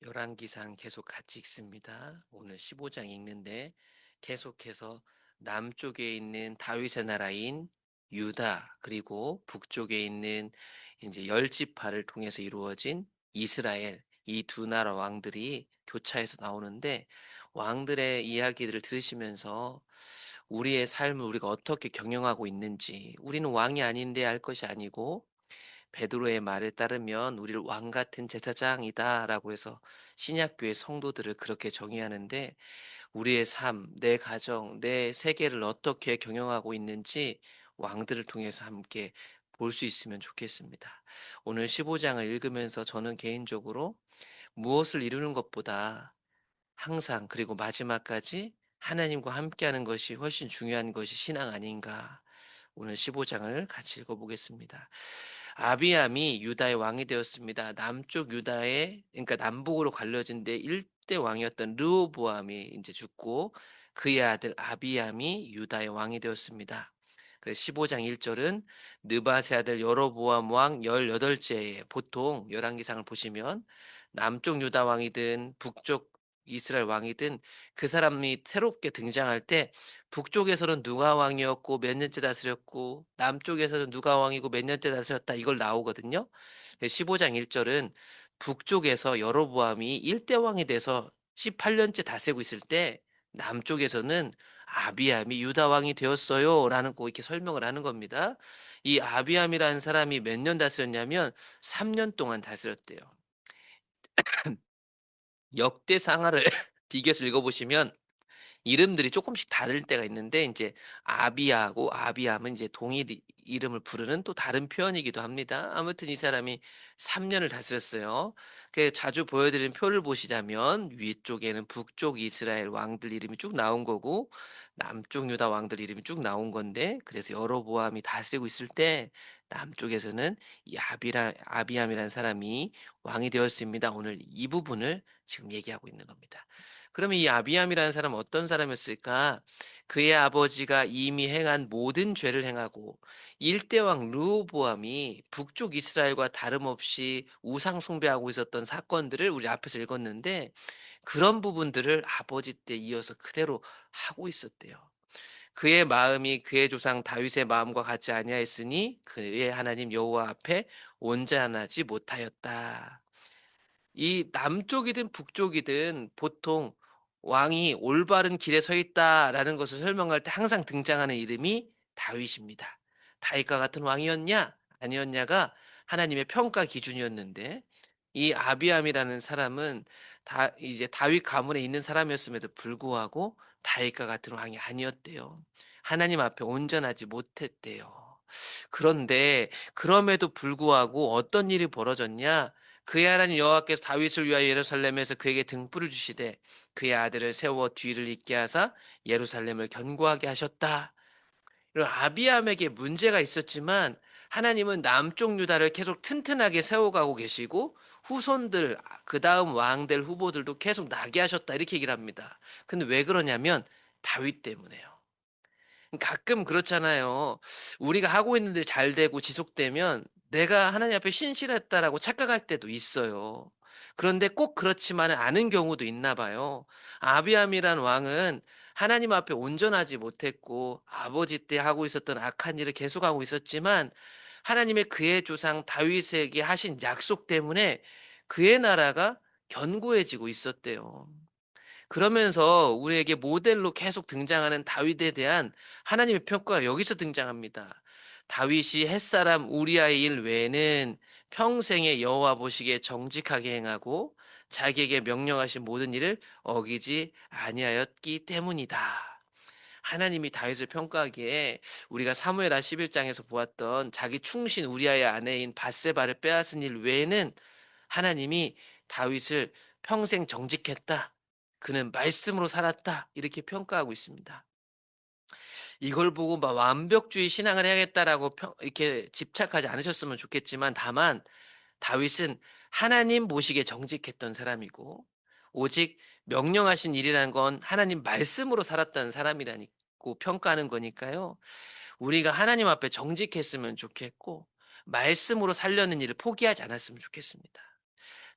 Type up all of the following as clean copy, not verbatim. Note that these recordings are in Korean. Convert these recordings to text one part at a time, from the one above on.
열왕기상 계속 같이 읽습니다. 오늘 15장 읽는데 계속해서 남쪽에 있는 다윗의 나라인 유다 그리고 북쪽에 있는 이제 열 지파를 통해서 이루어진 이스라엘 이 두 나라 왕들이 교차해서 나오는데 왕들의 이야기들을 들으시면서 우리의 삶을 우리가 어떻게 경영하고 있는지 우리는 왕이 아닌데 할 것이 아니고 베드로의 말에 따르면 우리를 왕 같은 제사장이다라고 해서 신약교의 성도들을 그렇게 정의하는데 우리의 삶, 내 가정, 내 세계를 어떻게 경영하고 있는지 왕들을 통해서 함께 볼 수 있으면 좋겠습니다. 오늘 15장을 읽으면서 저는 개인적으로 무엇을 이루는 것보다 항상 그리고 마지막까지 하나님과 함께하는 것이 훨씬 중요한 것이 신앙 아닌가. 오늘 15장을 같이 읽어보겠습니다. 아비암이 유다의 왕이 되었습니다. 남쪽 유다의 그러니까 남북으로 갈려진 데 1대 왕이었던 르호보암이 이제 죽고 그의 아들 아비암이 유다의 왕이 되었습니다. 그래서 15장 1절은 느바세 아들 여로보암 왕 18제에 보통 열왕기상을 보시면 남쪽 유다 왕이든 북쪽 이스라엘 왕이든 그 사람이 새롭게 등장할 때 북쪽에서는 누가 왕이었고 몇 년째 다스렸고 남쪽에서는 누가 왕이고 몇 년째 다스렸다 이걸 나오거든요. 15장 1절은 북쪽에서 여로보암이 1대 왕이 돼서 18년째 다스리고 있을 때 남쪽에서는 아비암이 유다 왕이 되었어요라는 거 이렇게 설명을 하는 겁니다. 이 아비암이라는 사람이 몇 년 다스렸냐면 3년 동안 다스렸대요. 역대상하를 비교해서 읽어보시면 이름들이 조금씩 다를 때가 있는데 이제 아비하고 아비함은 이제 동일 이름을 부르는 또 다른 표현이기도 합니다. 아무튼 이 사람이 3 년을 다스렸어요. 그 자주 보여드리는 표를 보시자면 위쪽에는 북쪽 이스라엘 왕들 이름이 쭉 나온 거고 남쪽 유다 왕들 이름이 쭉 나온 건데 그래서 여로보암이 다스리고 있을 때 남쪽에서는 이 아비함이라는 사람이 왕이 되었습니다. 오늘 이 부분을 지금 얘기하고 있는 겁니다. 그러면 이 아비암이라는 사람은 어떤 사람이었을까? 그의 아버지가 이미 행한 모든 죄를 행하고 일대왕 르호보암이 북쪽 이스라엘과 다름없이 우상 숭배하고 있었던 사건들을 우리 앞에서 읽었는데 그런 부분들을 아버지 때 이어서 그대로 하고 있었대요. 그의 마음이 그의 조상 다윗의 마음과 같지 아니하였으니 그의 하나님 여호와 앞에 온전하지 못하였다. 이 남쪽이든 북쪽이든 보통 왕이 올바른 길에 서 있다라는 것을 설명할 때 항상 등장하는 이름이 다윗입니다. 다윗과 같은 왕이었냐? 아니었냐가 하나님의 평가 기준이었는데 이 아비암이라는 사람은 다 이제 다윗 가문에 있는 사람이었음에도 불구하고 다윗과 같은 왕이 아니었대요. 하나님 앞에 온전하지 못했대요. 그런데 그럼에도 불구하고 어떤 일이 벌어졌냐? 그의 하나님 여호와께서 다윗을 위하여 예루살렘에서 그에게 등불을 주시되 그의 아들을 세워 뒤를 잇게 하사 예루살렘을 견고하게 하셨다. 이런 아비암에게 문제가 있었지만 하나님은 남쪽 유다를 계속 튼튼하게 세워가고 계시고 후손들 그다음 왕들 후보들도 계속 나게 하셨다 이렇게 얘기를 합니다. 근데 왜 그러냐면 다윗 때문에요. 가끔 그렇잖아요. 우리가 하고 있는 일 잘 되고 지속되면 내가 하나님 앞에 신실했다라고 착각할 때도 있어요. 그런데 꼭 그렇지만은 않은 경우도 있나 봐요. 아비암이란 왕은 하나님 앞에 온전하지 못했고 아버지 때 하고 있었던 악한 일을 계속하고 있었지만 하나님의 그의 조상 다윗에게 하신 약속 때문에 그의 나라가 견고해지고 있었대요. 그러면서 우리에게 모델로 계속 등장하는 다윗에 대한 하나님의 평가가 여기서 등장합니다. 다윗이 햇사람 우리아의 일 외에는 평생에 여호와 보시기에 정직하게 행하고 자기에게 명령하신 모든 일을 어기지 아니하였기 때문이다. 하나님이 다윗을 평가하기에 우리가 사무엘하 11장에서 보았던 자기 충신 우리아의 아내인 바세바를 빼앗은 일 외에는 하나님이 다윗을 평생 정직했다. 그는 말씀으로 살았다. 이렇게 평가하고 있습니다. 이걸 보고 막 완벽주의 신앙을 해야겠다라고 이렇게 집착하지 않으셨으면 좋겠지만 다만 다윗은 하나님 보시기에 정직했던 사람이고 오직 명령하신 일이라는 건 하나님 말씀으로 살았던 사람이라고 평가하는 거니까요. 우리가 하나님 앞에 정직했으면 좋겠고 말씀으로 살려는 일을 포기하지 않았으면 좋겠습니다.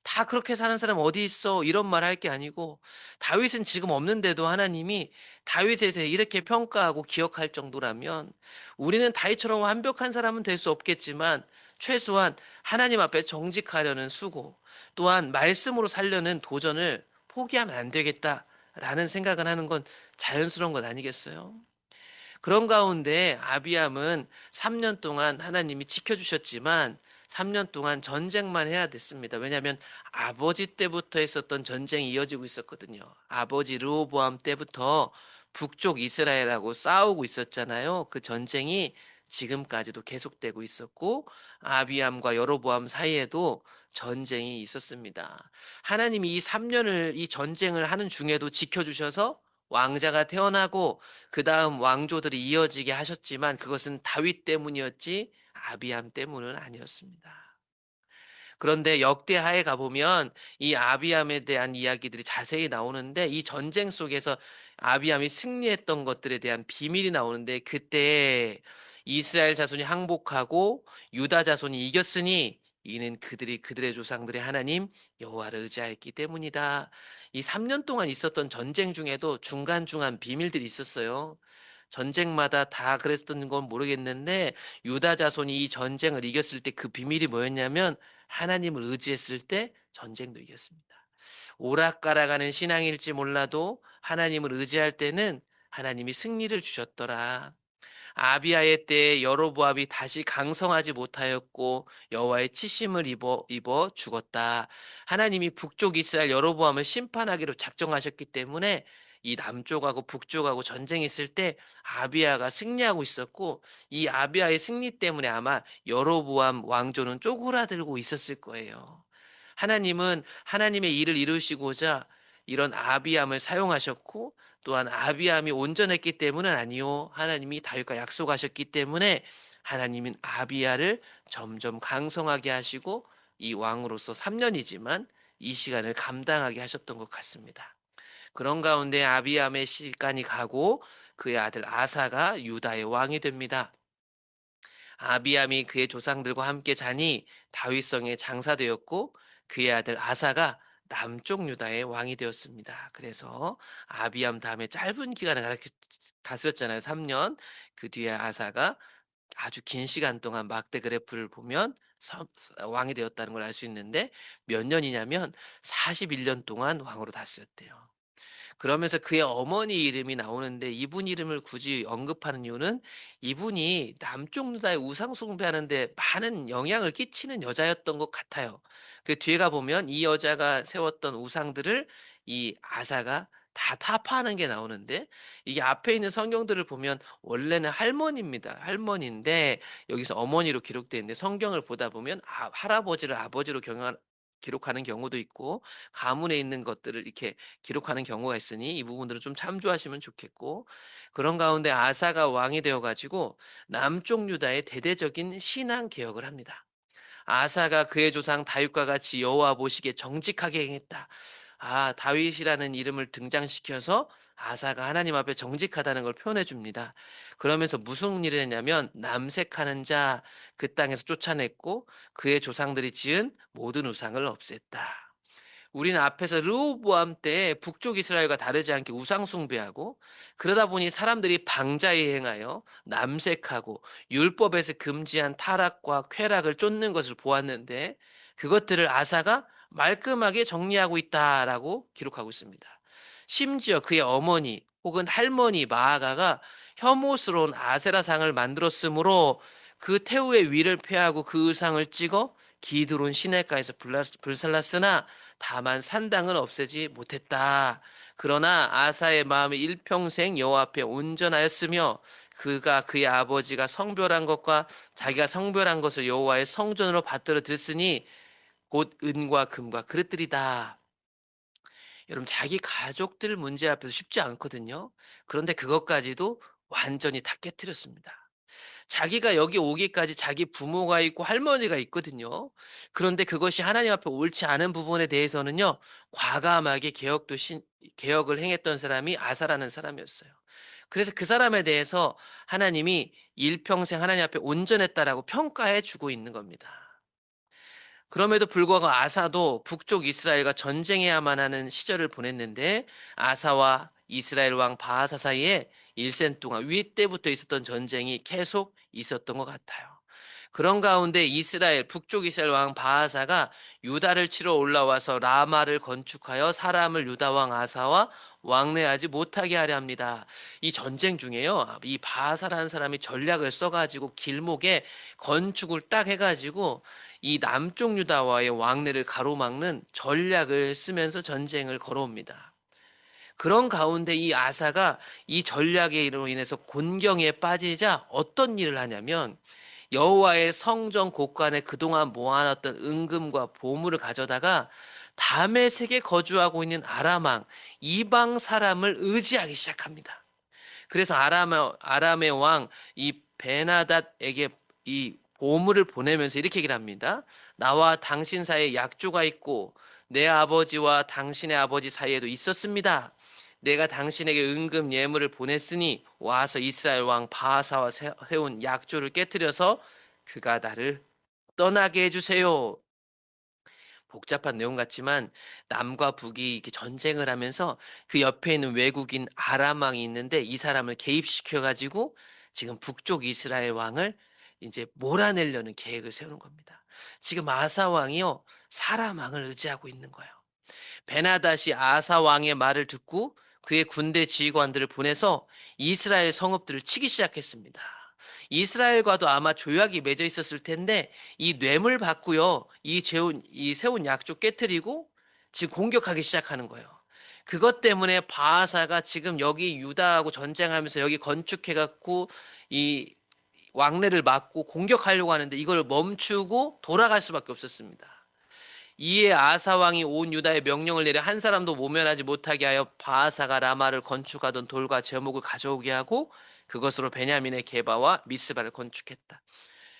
다 그렇게 사는 사람 어디 있어?" 이런 말 할 게 아니고, 다윗은 지금 없는데도 하나님이 다윗에 대해서 이렇게 평가하고 기억할 정도라면, 우리는 다윗처럼 완벽한 사람은 될 수 없겠지만 최소한 하나님 앞에 정직하려는 수고, 또한 말씀으로 살려는 도전을 포기하면 안 되겠다라는 생각을 하는 건 자연스러운 것 아니겠어요? 그런 가운데 아비암은 3년 동안 하나님이 지켜주셨지만 3년 동안 전쟁만 해야 됐습니다. 왜냐하면 아버지 때부터 있었던 전쟁이 이어지고 있었거든요. 아버지 르호보암 때부터 북쪽 이스라엘하고 싸우고 있었잖아요. 그 전쟁이 지금까지도 계속되고 있었고, 아비암과 여로보암 사이에도 전쟁이 있었습니다. 하나님이 이 3년을 이 전쟁을 하는 중에도 지켜주셔서 왕자가 태어나고 그다음 왕조들이 이어지게 하셨지만, 그것은 다윗 때문이었지 아비암 때문은 아니었습니다. 그런데 역대하에 가보면 이 아비암에 대한 이야기들이 자세히 나오는데, 이 전쟁 속에서 아비암이 승리했던 것들에 대한 비밀이 나오는데, 그때 이스라엘 자손이 항복하고 유다 자손이 이겼으니 이는 그들이 그들의 조상들의 하나님 여호와를 의지하였기 때문이다. 이 3년 동안 있었던 전쟁 중에도 중간중간 비밀들이 있었어요. 전쟁마다 다 그랬던 건 모르겠는데, 유다 자손이 이 전쟁을 이겼을 때 그 비밀이 뭐였냐면, 하나님을 의지했을 때 전쟁도 이겼습니다. 오락가락하는 신앙일지 몰라도 하나님을 의지할 때는 하나님이 승리를 주셨더라. 아비아의 때에 여로보암이 다시 강성하지 못하였고 여호와의 치심을 입어 죽었다. 하나님이 북쪽 이스라엘 여로보암을 심판하기로 작정하셨기 때문에 이 남쪽하고 북쪽하고 전쟁이 있을 때 아비아가 승리하고 있었고, 이 아비아의 승리 때문에 아마 여로보암 왕조는 쪼그라들고 있었을 거예요. 하나님은 하나님의 일을 이루시고자 이런 아비암을 사용하셨고, 또한 아비암이 온전했기 때문은 아니요, 하나님이 다윗과 약속하셨기 때문에 하나님은 아비야를 점점 강성하게 하시고 이 왕으로서 3년이지만 이 시간을 감당하게 하셨던 것 같습니다. 그런 가운데 아비암의 시간이 가고 그의 아들 아사가 유다의 왕이 됩니다. 아비암이 그의 조상들과 함께 자니 다윗성에 장사되었고, 그의 아들 아사가 남쪽 유다의 왕이 되었습니다. 그래서 아비암 다음에 짧은 기간을 다스렸잖아요. 3년. 그 뒤에 아사가 아주 긴 시간 동안 막대 그래프를 보면 왕이 되었다는 걸 알 수 있는데, 몇 년이냐면 41년 동안 왕으로 다스렸대요. 그러면서 그의 어머니 이름이 나오는데, 이분 이름을 굳이 언급하는 이유는 이분이 남쪽 유다의 우상 숭배하는 데 많은 영향을 끼치는 여자였던 것 같아요. 그 뒤에 가 보면 이 여자가 세웠던 우상들을 이 아사가 다 타파하는 게 나오는데, 이게 앞에 있는 성경들을 보면 원래는 할머니입니다. 할머니인데 여기서 어머니로 기록되어 있는데, 성경을 보다 보면 할아버지를 아버지로 기록하는 경우도 있고, 가문에 있는 것들을 이렇게 기록하는 경우가 있으니 이 부분들을 좀 참조하시면 좋겠고, 그런 가운데 아사가 왕이 되어 가지고 남쪽 유다의 대대적인 신앙 개혁을 합니다. 아사가 그의 조상 다윗과 같이 여호와 보시기에 정직하게 행했다. 다윗이라는 이름을 등장시켜서 아사가 하나님 앞에 정직하다는 걸 표현해 줍니다. 그러면서 무슨 일을 했냐면, 남색하는 자 그 땅에서 쫓아냈고 그의 조상들이 지은 모든 우상을 없앴다. 우리는 앞에서 르호보암 때 북쪽 이스라엘과 다르지 않게 우상 숭배하고, 그러다 보니 사람들이 방자에 행하여 남색하고 율법에서 금지한 타락과 쾌락을 쫓는 것을 보았는데, 그것들을 아사가 말끔하게 정리하고 있다라고 기록하고 있습니다. 심지어 그의 어머니 혹은 할머니 마아가가 혐오스러운 아세라상을 만들었으므로 그 태우의 위를 패하고 그 의상을 찍어 기드론 시내가에서 불살랐으나 다만 산당은 없애지 못했다. 그러나 아사의 마음이 일평생 여호와 앞에 온전하였으며, 그가 그의 아버지가 성별한 것과 자기가 성별한 것을 여호와의 성전으로 받들어 들으니 곧 은과 금과 그릇들이다. 여러분, 자기 가족들 문제 앞에서 쉽지 않거든요. 그런데 그것까지도 완전히 다 깨뜨렸습니다. 자기가 여기 오기까지 자기 부모가 있고 할머니가 있거든요. 그런데 그것이 하나님 앞에 옳지 않은 부분에 대해서는요, 과감하게 개혁을 행했던 사람이 아사라는 사람이었어요. 그래서 그 사람에 대해서 하나님이 일평생 하나님 앞에 온전했다라고 평가해 주고 있는 겁니다. 그럼에도 불구하고 아사도 북쪽 이스라엘과 전쟁해야만 하는 시절을 보냈는데 아사와 이스라엘 왕 바하사 사이에 1생 동안 위 때부터 있었던 전쟁이 계속 있었던 것 같아요. 그런 가운데 이스라엘 북쪽 이스라엘 왕 바하사가 유다를 치러 올라와서 라마를 건축하여 사람을 유다 왕 아사와 왕래하지 못하게 하려 합니다. 이 전쟁 중에요. 이 바하사라는 사람이 전략을 써가지고 길목에 건축을 딱 해가지고 이 남쪽 유다와의 왕래를 가로막는 전략을 쓰면서 전쟁을 걸어옵니다. 그런 가운데 이 아사가 이 전략으로 인해서 곤경에 빠지자 어떤 일을 하냐면 여호와의 성전 곳간에 그동안 모아놨던 은금과 보물을 가져다가 다메섹에 거주하고 있는 아람 왕 이방 사람을 의지하기 시작합니다. 그래서 아람의 왕 이 베나닷에게 이 보물을 보내면서 이렇게 얘기를 합니다. 나와 당신 사이에 약조가 있고 내 아버지와 당신의 아버지 사이에도 있었습니다. 내가 당신에게 은금 예물을 보냈으니 와서 이스라엘 왕 바하사와 세운 약조를 깨뜨려서 그가 나를 떠나게 해주세요. 복잡한 내용 같지만 남과 북이 이렇게 전쟁을 하면서 그 옆에 있는 외국인 아람 왕이 있는데 이 사람을 개입시켜 가지고 지금 북쪽 이스라엘 왕을 이제 몰아내려는 계획을 세우는 겁니다. 지금 아사 왕이요 사람 왕을 의지하고 있는 거예요. 베나닷이 아사 왕의 말을 듣고 그의 군대 지휘관들을 보내서 이스라엘 성읍들을 치기 시작했습니다. 이스라엘과도 아마 조약이 맺어 있었을 텐데 이 뇌물 받고요. 이 세운 약조 깨뜨리고 지금 공격하기 시작하는 거예요. 그것 때문에 바하사가 지금 여기 유다하고 전쟁하면서 여기 건축해 갖고 이 왕래를 막고 공격하려고 하는데 이걸 멈추고 돌아갈 수밖에 없었습니다. 이에 아사 왕이 온 유다에 명령을 내려 한 사람도 모면하지 못하게 하여 바하사가 라마를 건축하던 돌과 제목을 가져오게 하고 그것으로 베냐민의 게바와 미스바를 건축했다.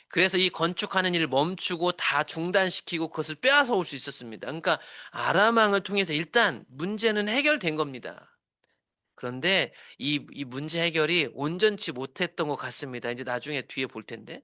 그래서 이 건축하는 일을 멈추고 다 중단시키고 그것을 빼앗아 올 수 있었습니다. 그러니까 아람 왕을 통해서 일단 문제는 해결된 겁니다. 그런데 이 문제 해결이 온전치 못했던 것 같습니다. 이제 나중에 뒤에 볼 텐데.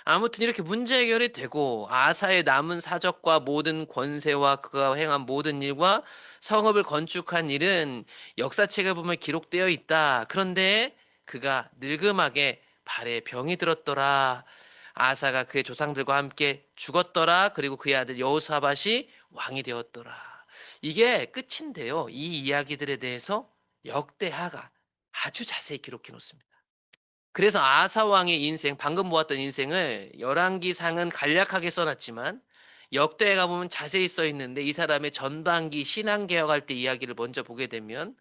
아무튼 이렇게 문제 해결이 되고 아사의 남은 사적과 모든 권세와 그가 행한 모든 일과 성읍을 건축한 일은 역사책에 보면 기록되어 있다. 그런데 그가 늙음하게 발에 병이 들었더라. 아사가 그의 조상들과 함께 죽었더라. 그리고 그의 아들 여호사밧이 왕이 되었더라. 이게 끝인데요. 이 이야기들에 대해서 역대하가 아주 자세히 기록해 놓습니다. 그래서 아사 왕의 인생, 방금 보았던 인생을 열왕기상은 간략하게 써놨지만 역대에 가보면 자세히 써 있는데 이 사람의 전반기 신앙 개혁할 때 이야기를 먼저 보게 되면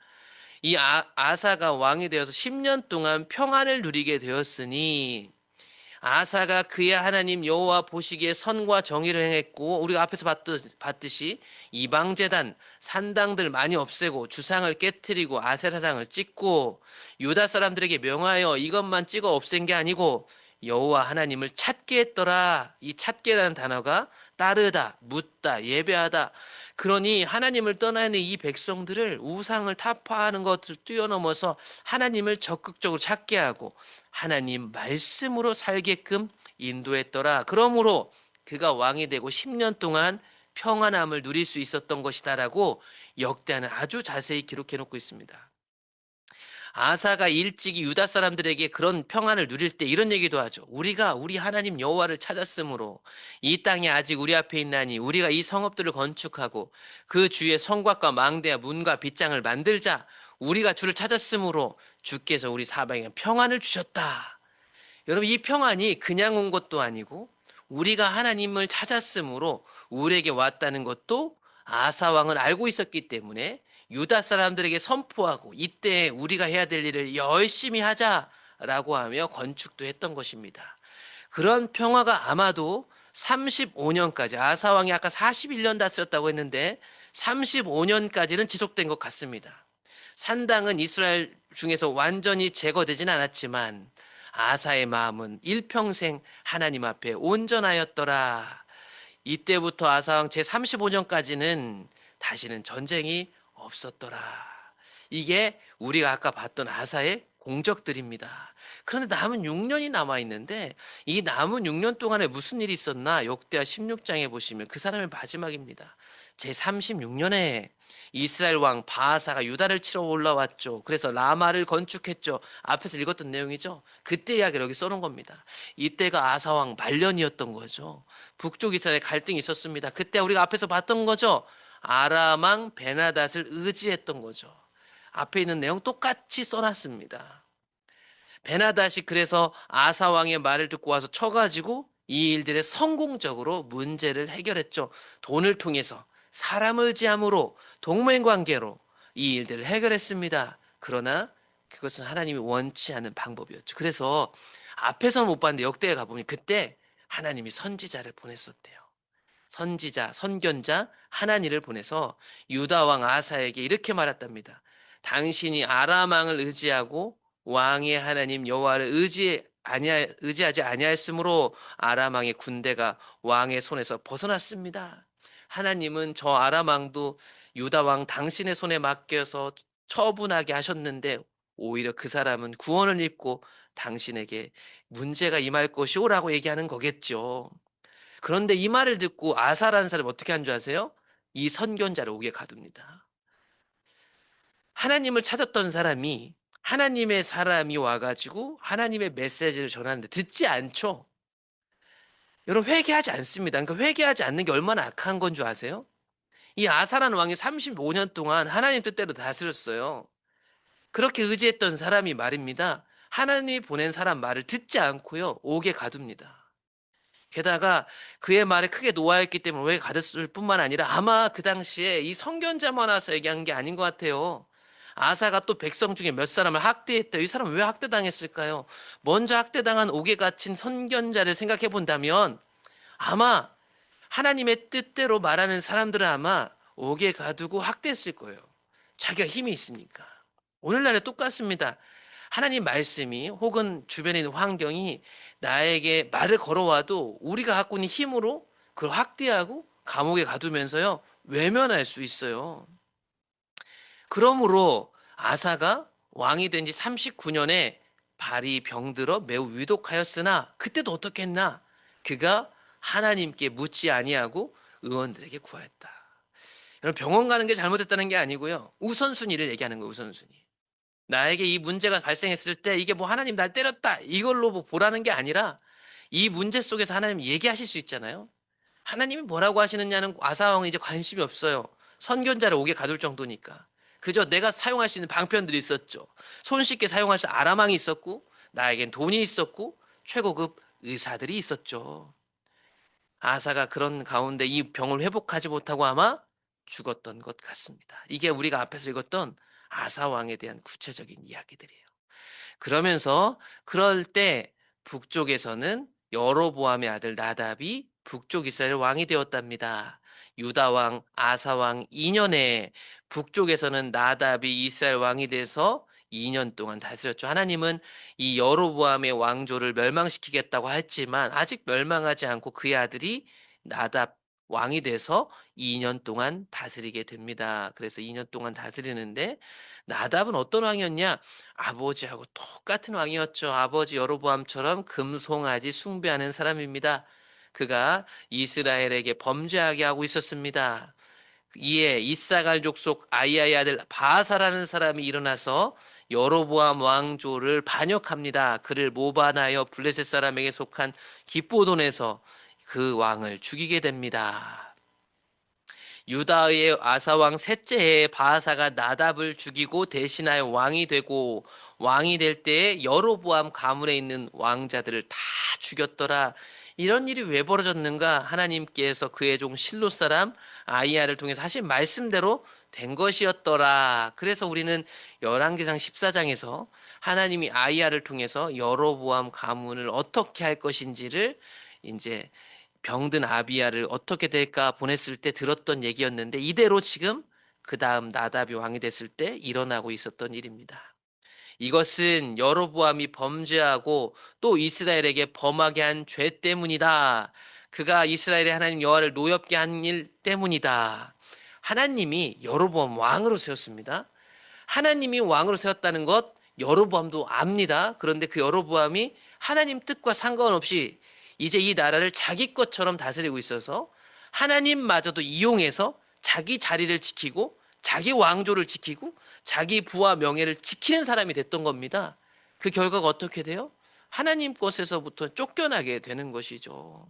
이 아사가 왕이 되어서 10년 동안 평안을 누리게 되었으니 아사가 그의 하나님 여호와 보시기에 선과 정의를 행했고 우리가 앞에서 봤듯이 이방 제단 산당들 많이 없애고 주상을 깨뜨리고 아세라장을 찍고 유다 사람들에게 명하여 이것만 찍어 없앤 게 아니고 여호와 하나님을 찾게 했더라. 이 찾게라는 단어가 따르다, 묻다, 예배하다. 그러니 하나님을 떠나는 이 백성들을 우상을 타파하는 것을 뛰어넘어서 하나님을 적극적으로 찾게 하고 하나님 말씀으로 살게끔 인도했더라. 그러므로 그가 왕이 되고 10년 동안 평안함을 누릴 수 있었던 것이다라고 역대하는 아주 자세히 기록해 놓고 있습니다. 아사가 일찍이 유다 사람들에게 그런 평안을 누릴 때 이런 얘기도 하죠. 우리가 우리 하나님 여호와를 찾았으므로 이 땅이 아직 우리 앞에 있나니 우리가 이 성읍들을 건축하고 그 주위에 성곽과 망대와 문과 빗장을 만들자. 우리가 주를 찾았으므로 주께서 우리 사방에 평안을 주셨다. 여러분 이 평안이 그냥 온 것도 아니고 우리가 하나님을 찾았으므로 우리에게 왔다는 것도 아사 왕은 알고 있었기 때문에 유다 사람들에게 선포하고 이때 우리가 해야 될 일을 열심히 하자라고 하며 건축도 했던 것입니다. 그런 평화가 아마도 35년까지 아사 왕이 아까 41년 다스렸다고 했는데 35년까지는 지속된 것 같습니다. 산당은 이스라엘 중에서 완전히 제거되진 않았지만 아사의 마음은 일평생 하나님 앞에 온전하였더라. 이때부터 아사왕 제35년까지는 다시는 전쟁이 없었더라. 이게 우리가 아까 봤던 아사의 공적들입니다. 그런데 남은 6년이 남아 있는데 이 남은 6년 동안에 무슨 일이 있었나? 역대하 16장에 보시면 그 사람의 마지막입니다. 제 36년에 이스라엘 왕 바하사가 유다를 치러 올라왔죠. 그래서 라마를 건축했죠. 앞에서 읽었던 내용이죠. 그때 이야기를 여기 써놓은 겁니다. 이때가 아사 왕 말년이었던 거죠. 북쪽 이스라엘 갈등이 있었습니다. 그때 우리가 앞에서 봤던 거죠. 아람 왕 베나닷을 의지했던 거죠. 앞에 있는 내용 똑같이 써놨습니다. 베나닷이 그래서 아사 왕의 말을 듣고 와서 쳐가지고 이 일들에 성공적으로 문제를 해결했죠. 돈을 통해서 사람을 의지함으로 동맹 관계로 이 일들을 해결했습니다. 그러나 그것은 하나님이 원치 않은 방법이었죠. 그래서 앞에서는 못 봤는데 역대에 가보면 그때 하나님이 선지자를 보냈었대요. 선지자, 선견자 하나니를 보내서 유다 왕 아사에게 이렇게 말했답니다. 당신이 아람 왕을 의지하고 왕의 하나님 여호와를 의지하지 아니하였으므로 아람 왕의 군대가 왕의 손에서 벗어났습니다. 하나님은 저 아람 왕도 유다 왕 당신의 손에 맡겨서 처분하게 하셨는데 오히려 그 사람은 구원을 입고 당신에게 문제가 임할 것이오라고 얘기하는 거겠죠. 그런데 이 말을 듣고 아사라는 사람이 어떻게 한 줄 아세요? 이 선견자를 옥에 가둡니다. 하나님을 찾았던 사람이 하나님의 사람이 와가지고 하나님의 메시지를 전하는데 듣지 않죠. 여러분 회개하지 않습니다. 그러니까 회개하지 않는 게 얼마나 악한 건 줄 아세요? 이 아사라는 왕이 35년 동안 하나님 뜻대로 다스렸어요. 그렇게 의지했던 사람이 말입니다. 하나님이 보낸 사람 말을 듣지 않고요. 옥에 가둡니다. 게다가 그의 말에 크게 노하였기 때문에 왜 가졌을 뿐만 아니라 아마 그 당시에 이 선견자만 와서 얘기한 게 아닌 것 같아요. 아사가 또 백성 중에 몇 사람을 학대했대요. 이 사람 왜 학대당했을까요? 먼저 학대당한 옥에 갇힌 선견자를 생각해 본다면 아마 하나님의 뜻대로 말하는 사람들은 아마 옥에 가두고 학대했을 거예요. 자기가 힘이 있으니까. 오늘날에 똑같습니다. 하나님 말씀이 혹은 주변에 있는 환경이 나에게 말을 걸어와도 우리가 갖고 있는 힘으로 그걸 확대하고 감옥에 가두면서요 외면할 수 있어요. 그러므로 아사가 왕이 된 지 39년에 발이 병들어 매우 위독하였으나 그때도 어떻게 했나? 그가 하나님께 묻지 아니하고 의원들에게 구하였다. 여러분 병원 가는 게 잘못했다는 게 아니고요. 우선순위를 얘기하는 거예요. 우선순위. 나에게 이 문제가 발생했을 때 이게 뭐 하나님 날 때렸다 이걸로 뭐 보라는 게 아니라 이 문제 속에서 하나님 얘기하실 수 있잖아요. 하나님이 뭐라고 하시느냐는 아사왕은 이제 관심이 없어요. 선견자를 옥에 가둘 정도니까. 그저 내가 사용할 수 있는 방편들이 있었죠. 손쉽게 사용할 수 있는 아람왕이 있었고 나에겐 돈이 있었고 최고급 의사들이 있었죠. 아사가 그런 가운데 이 병을 회복하지 못하고 아마 죽었던 것 같습니다. 이게 우리가 앞에서 읽었던 아사 왕에 대한 구체적인 이야기들이에요. 그러면서 그럴 때 북쪽에서는 여로보암의 아들 나답이 북쪽 이스라엘 왕이 되었답니다. 유다 왕 아사 왕 2년에 북쪽에서는 나답이 이스라엘 왕이 돼서 2년 동안 다스렸죠. 하나님은 이 여로보암의 왕조를 멸망시키겠다고 했지만 아직 멸망하지 않고 그의 아들이 나답 왕이 돼서 2년 동안 다스리게 됩니다. 그래서 2년 동안 다스리는데 나답은 어떤 왕이었냐? 아버지하고 똑같은 왕이었죠. 아버지 여로보암처럼 금송아지 숭배하는 사람입니다. 그가 이스라엘에게 범죄하게 하고 있었습니다. 이에 이사갈 족속 아이야의 아들 바하사라는 사람이 일어나서 여로보암 왕조를 반역합니다. 그를 모반하여 블레셋 사람에게 속한 기브온에서 그 왕을 죽이게 됩니다. 유다의 아사왕 셋째 해에 바하사가 나답을 죽이고 대신하여 왕이 되고 왕이 될 때에 여로보암 가문에 있는 왕자들을 다 죽였더라. 이런 일이 왜 벌어졌는가? 하나님께서 그의 종 실로 사람 아이야를 통해서 하신 말씀대로 된 것이었더라. 그래서 우리는 열왕기상 14장에서 하나님이 아이야를 통해서 여로보암 가문을 어떻게 할 것인지를 이제 병든 아비야를 어떻게 될까 보냈을 때 들었던 얘기였는데 이대로 지금 그 다음 나답이 왕이 됐을 때 일어나고 있었던 일입니다. 이것은 여로보암이 범죄하고 또 이스라엘에게 범하게 한 죄 때문이다. 그가 이스라엘의 하나님 여호와를 노엽게 한 일 때문이다. 하나님이 여로보암 왕으로 세웠습니다. 하나님이 왕으로 세웠다는 것 여로보암도 압니다. 그런데 그 여로보암이 하나님 뜻과 상관없이 이제 이 나라를 자기 것처럼 다스리고 있어서 하나님마저도 이용해서 자기 자리를 지키고 자기 왕조를 지키고 자기 부와 명예를 지키는 사람이 됐던 겁니다. 그 결과가 어떻게 돼요? 하나님 것에서부터 쫓겨나게 되는 것이죠.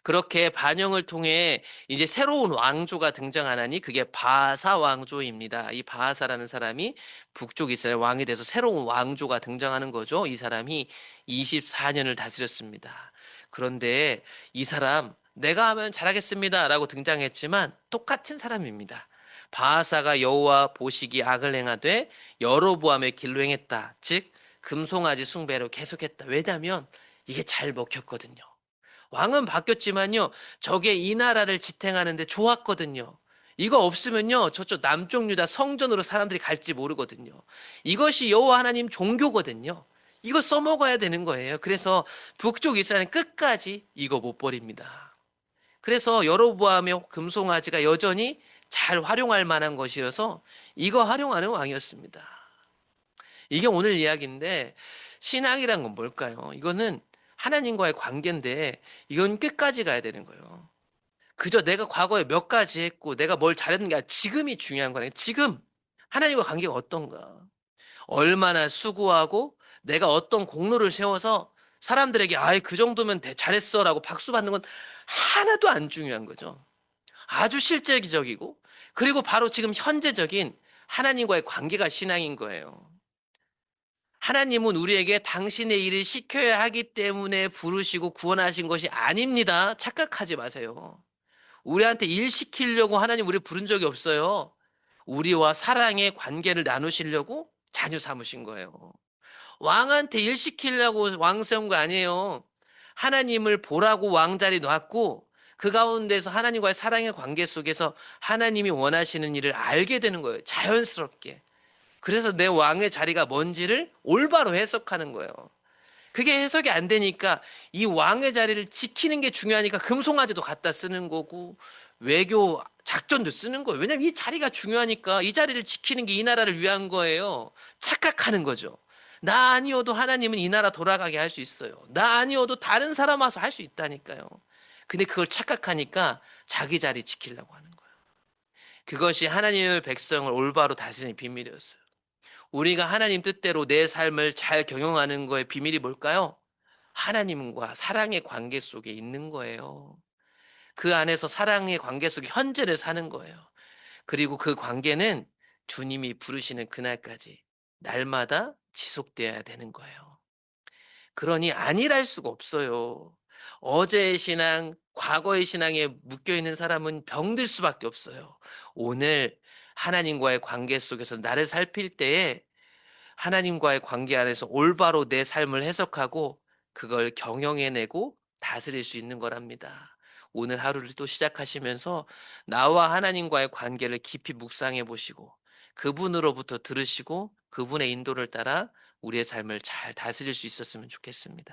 그렇게 반영을 통해 이제 새로운 왕조가 등장하나니 그게 바사 왕조입니다. 이 바사라는 사람이 북쪽 이스라엘 왕이 돼서 새로운 왕조가 등장하는 거죠. 이 사람이 24년을 다스렸습니다. 그런데 이 사람 내가 하면 잘하겠습니다라고 등장했지만 똑같은 사람입니다. 바하사가 여호와 보시기 악을 행하되 여로보암의 길로 행했다. 즉 금송아지 숭배로 계속했다. 왜냐하면 이게 잘 먹혔거든요. 왕은 바뀌었지만요, 저게 이 나라를 지탱하는데 좋았거든요. 이거 없으면요, 저쪽 남쪽 유다 성전으로 사람들이 갈지 모르거든요. 이것이 여호와 하나님 종교거든요. 이거 써먹어야 되는 거예요. 그래서 북쪽 이스라엘은 끝까지 이거 못 버립니다. 그래서 여로보암의 금송아지가 여전히 잘 활용할 만한 것이어서 이거 활용하는 왕이었습니다. 이게 오늘 이야기인데 신앙이란 건 뭘까요? 이거는 하나님과의 관계인데 이건 끝까지 가야 되는 거예요. 그저 내가 과거에 몇 가지 했고 내가 뭘 잘했는 게 아니라 지금이 중요한 거예요. 지금 하나님과 관계가 어떤가? 얼마나 수고하고 내가 어떤 공로를 세워서 사람들에게 아이 그 정도면 잘했어라고 박수 받는 건 하나도 안 중요한 거죠. 아주 실제적이고 그리고 바로 지금 현재적인 하나님과의 관계가 신앙인 거예요. 하나님은 우리에게 당신의 일을 시켜야 하기 때문에 부르시고 구원하신 것이 아닙니다. 착각하지 마세요. 우리한테 일 시키려고 하나님 우리 부른 적이 없어요. 우리와 사랑의 관계를 나누시려고 자녀 삼으신 거예요. 왕한테 일 시키려고 왕 세운 거 아니에요. 하나님을 보라고 왕자리 놨고 그 가운데서 하나님과의 사랑의 관계 속에서 하나님이 원하시는 일을 알게 되는 거예요. 자연스럽게. 그래서 내 왕의 자리가 뭔지를 올바로 해석하는 거예요. 그게 해석이 안 되니까 이 왕의 자리를 지키는 게 중요하니까 금송아지도 갖다 쓰는 거고 외교 작전도 쓰는 거예요. 왜냐하면 이 자리가 중요하니까 이 자리를 지키는 게 이 나라를 위한 거예요. 착각하는 거죠. 나 아니어도 하나님은 이 나라 돌아가게 할 수 있어요. 나 아니어도 다른 사람 와서 할 수 있다니까요. 근데 그걸 착각하니까 자기 자리 지키려고 하는 거예요. 그것이 하나님의 백성을 올바로 다스리는 비밀이었어요. 우리가 하나님 뜻대로 내 삶을 잘 경영하는 거의 비밀이 뭘까요? 하나님과 사랑의 관계 속에 있는 거예요. 그 안에서 사랑의 관계 속에 현재를 사는 거예요. 그리고 그 관계는 주님이 부르시는 그날까지 날마다 지속돼야 되는 거예요. 그러니 안일할 수가 없어요. 어제의 신앙, 과거의 신앙에 묶여 있는 사람은 병들 수밖에 없어요. 오늘 하나님과의 관계 속에서 나를 살필 때에 하나님과의 관계 안에서 올바로 내 삶을 해석하고 그걸 경영해내고 다스릴 수 있는 거랍니다. 오늘 하루를 또 시작하시면서 나와 하나님과의 관계를 깊이 묵상해 보시고 그분으로부터 들으시고 그분의 인도를 따라 우리의 삶을 잘 다스릴 수 있었으면 좋겠습니다.